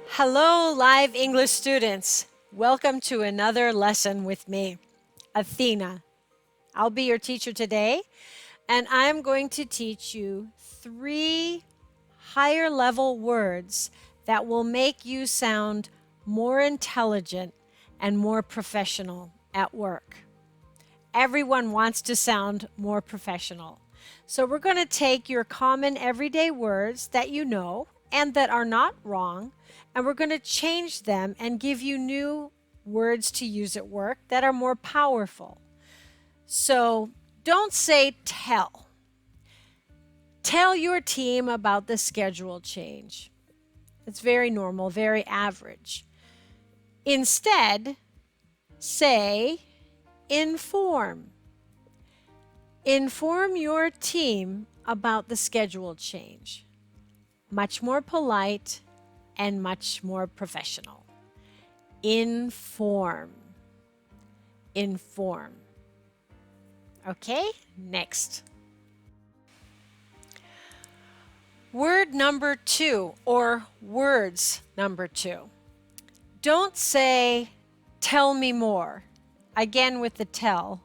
Hello, live English students. Welcome to another lesson with me, Athena. I'll be your teacher today, and I'm going to teach you 3 higher level words that will make you sound more intelligent and more professional at work. Everyone wants to sound more professional. So we're going to take your common everyday words that you know and that are not wrong, and we're going to change them and give you new words to use at work that are more powerful. So don't say tell. Tell your team about the schedule change. It's very normal, very average. Instead, say inform. Inform your team about the schedule change. Much more polite and much more professional. Inform. Inform. Okay, next. Word number 2, or words number 2. Don't say, tell me more. Again with the tell.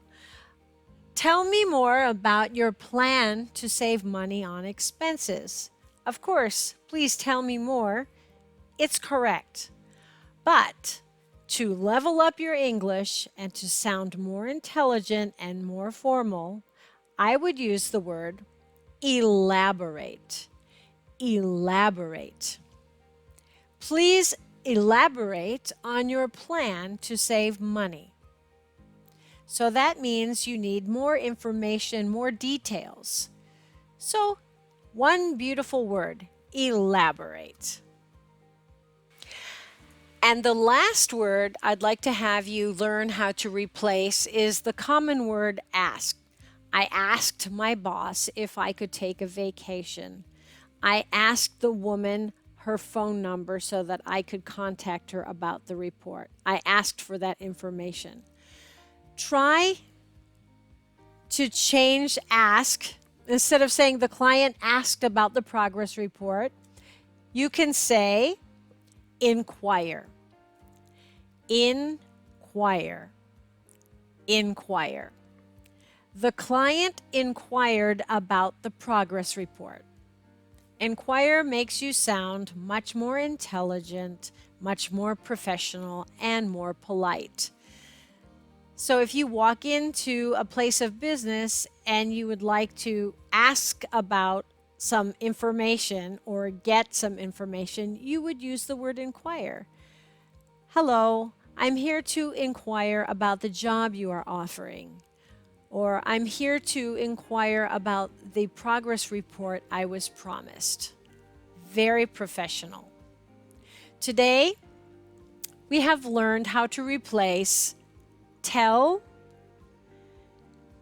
Tell me more about your plan to save money on expenses. Of course, please tell me more. It's correct. But to level up your English and to sound more intelligent and more formal, I would use the word elaborate. Elaborate. Please elaborate on your plan to save money. So that means you need more information, more details. So, one beautiful word, elaborate. And the last word I'd like to have you learn how to replace is the common word ask. I asked my boss if I could take a vacation. I asked the woman her phone number so that I could contact her about the report. I asked for that information. Try to change ask. Instead of saying the client asked about the progress report, you can say inquire. Inquire. Inquire. The client inquired about the progress report. Inquire makes you sound much more intelligent, much more professional, and more polite. So if you walk into a place of business and you would like to ask about some information or get some information, you would use the word inquire. Hello, I'm here to inquire about the job you are offering. Or I'm here to inquire about the progress report I was promised. Very professional. Today, we have learned how to replace tell,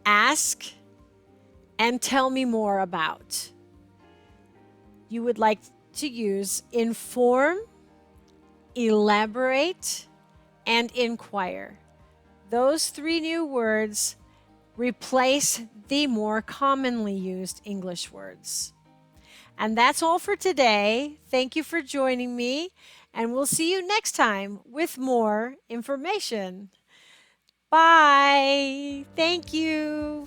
ask, and tell me more about. You would like to use inform, elaborate, and inquire. Those 3 new words replace the more commonly used English words. And that's all for today. Thank you for joining me, and we'll see you next time with more information. Bye. Thank you.